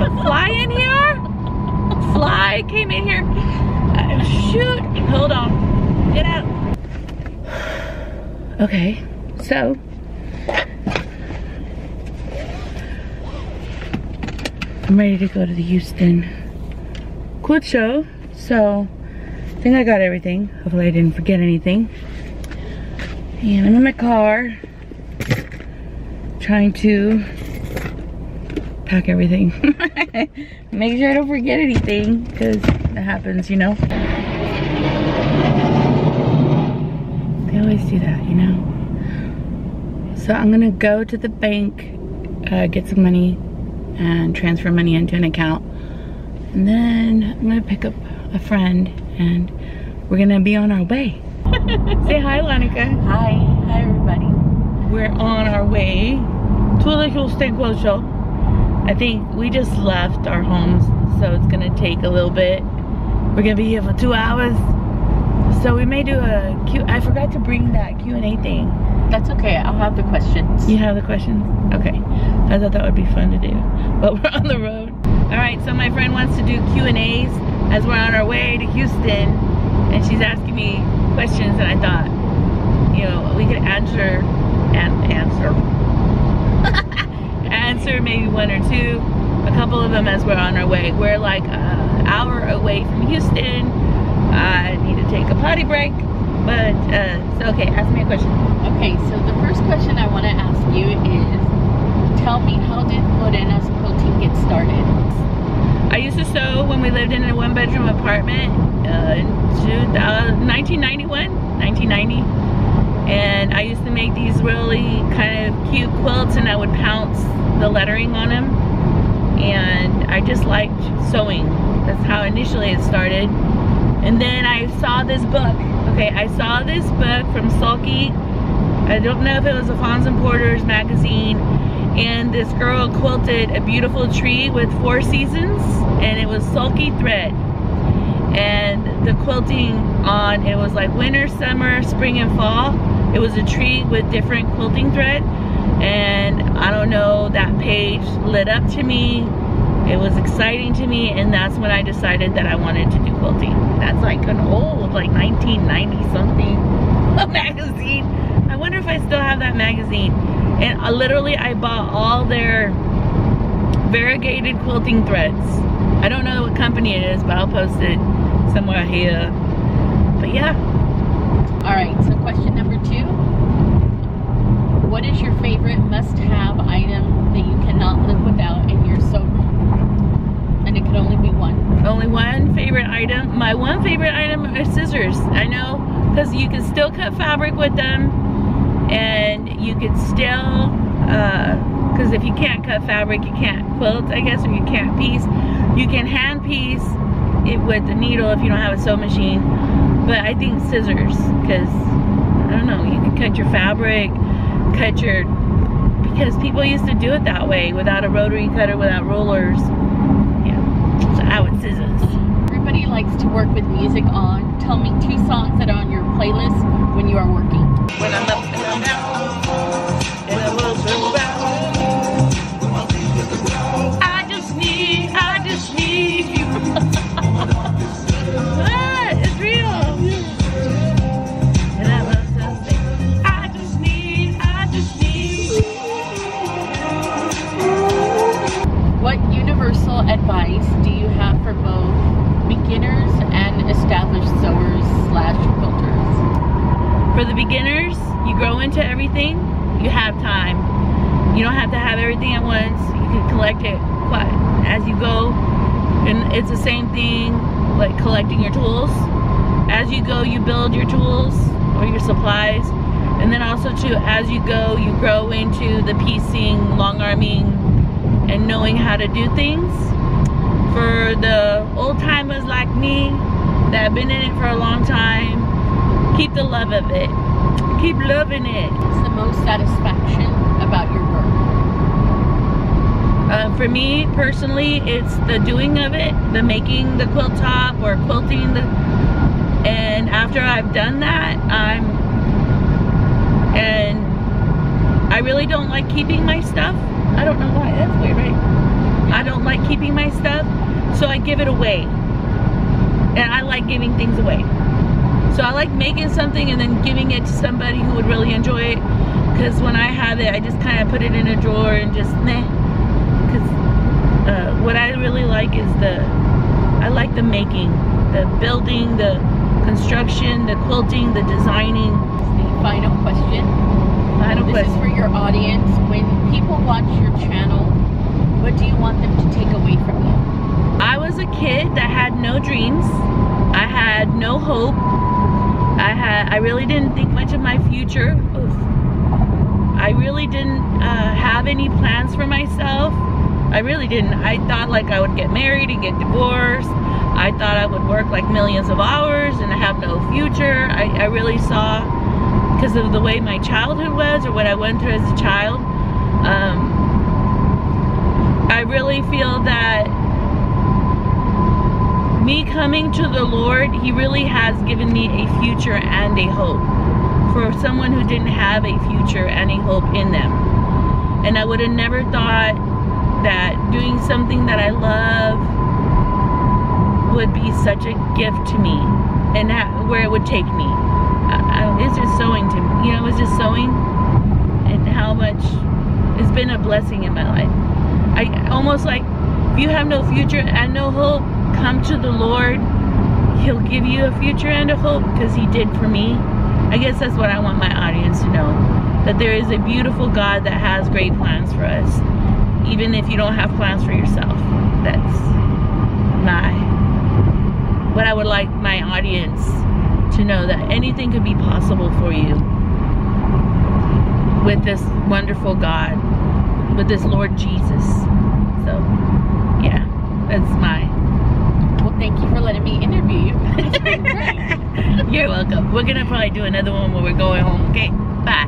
a fly in here? Fly came in here. Shoot. Hold on. Get out. Okay, so I'm ready to go to the Houston Quilt show. So I think I got everything. Hopefully I didn't forget anything. And I'm in my car trying to pack everything. Make sure I don't forget anything, because that happens, you know. They always do that, you know. So I'm gonna go to the bank, get some money and transfer money into an account. And then I'm gonna pick up a friend and we're gonna be on our way. Say hi, Lonica. Hi. Hi, everybody. We're on our way to the Houston Quilt show. I think we just left our homes, so it's gonna take a little bit. We're gonna be here for 2 hours. So we may do I forgot to bring that Q&A thing. That's okay, I'll have the questions. You have the questions? Okay. I thought that would be fun to do, but we're on the road. All right, so my friend wants to do Q&As as we're on our way to Houston, and she's asking me questions, and I thought, you know, we could answer maybe one or two, a couple of them as we're on our way. We're like an hour away from Houston. I need to take a potty break, but so okay, ask me a question. Okay, so the first question I want to ask you is, tell me, how did Lorena's quilting get started? I used to sew when we lived in a one-bedroom apartment in 1990, and I used to make these really kind of cute quilts, and I would pounce the lettering on them, and I just liked sewing. That's how initially it started. And then I saw this book. Okay, I saw this book from Sulky. I don't know if it was a Fons and Porter's magazine, and this girl quilted a beautiful tree with 4 seasons, and it was Sulky thread. And the quilting on it was like winter, summer, spring, and fall. It was a tree with different quilting thread, and I don't know, that page lit up to me. It was exciting to me, and that's when I decided that I wanted to do quilting. That's like an old, like 1990 something magazine. I wonder if I still have that magazine. And literally I bought all their variegated quilting threads. I don't know what company it is, but I'll post it somewhere here. But yeah. All right, so question number 2. What is your favorite must-have item that you cannot live without in your sewroom? And it could only be one. Only one favorite item? My one favorite item are scissors. I know, because you can still cut fabric with them, and you can still, because if you can't cut fabric, you can't quilt, I guess, or you can't piece. You can hand piece it with the needle if you don't have a sewing machine. But I think scissors, because, I don't know, you can cut your fabric, because people used to do it that way, without a rotary cutter, without rollers. Yeah, so I would scissors. Everybody likes to work with music on. Tell me 2 songs that are on your playlist when you are working. When I'm up and I'm down, and I'm up and down, I just need you. What? It's real. And I'm up to say, I just need you. What universal advice do you have for both beginners and established sewers / quilters? For the beginners, you grow into everything. You have time. You don't have to have everything at once. You can collect it as you go. And it's the same thing like collecting your tools. As you go, you build your tools or your supplies. And then also too, as you go, you grow into the piecing, long arming, and knowing how to do things. For the old timers like me that have been in it for a long time, keep the love of it. Keep loving it. What's the most satisfaction about your work? For me personally, it's the doing of it, the making the quilt top or quilting the, and after I've done that, and I really don't like keeping my stuff. I don't know why, that's weird, right? I don't like keeping my stuff, so I give it away. And I like giving things away. So I like making something and then giving it to somebody who would really enjoy it. Because when I have it, I just kind of put it in a drawer and just meh. Because what I really like is I like the making, the building, the construction, the quilting, the designing. The final question. This is for your audience. When people watch your channel, what do you want them to take away from you? I was a kid that had no dreams. I had no hope. I really didn't think much of my future. Oof. I really didn't have any plans for myself. I really didn't. I thought like I would get married and get divorced. I thought I would work like millions of hours and have no future. I really saw, because of the way my childhood was or what I went through as a child, I really feel that me coming to the Lord, He really has given me a future and a hope for someone who didn't have a future and a hope in them. And I would have never thought that doing something that I love would be such a gift to me, and where it would take me. It's just sewing to me. You know, it's just sewing, and how much it's been a blessing in my life. I almost like, if you have no future and no hope, come to the Lord. He'll give you a future and a hope, because He did for me. I guess that's what I want my audience to know, that there is a beautiful God that has great plans for us, even if you don't have plans for yourself. That's what I would like my audience to know, that anything could be possible for you with this wonderful God, with this Lord Jesus. So yeah, that's well, thank you for letting me interview you. It's been great. You're welcome. We're gonna probably do another one when we're going home. Okay, bye.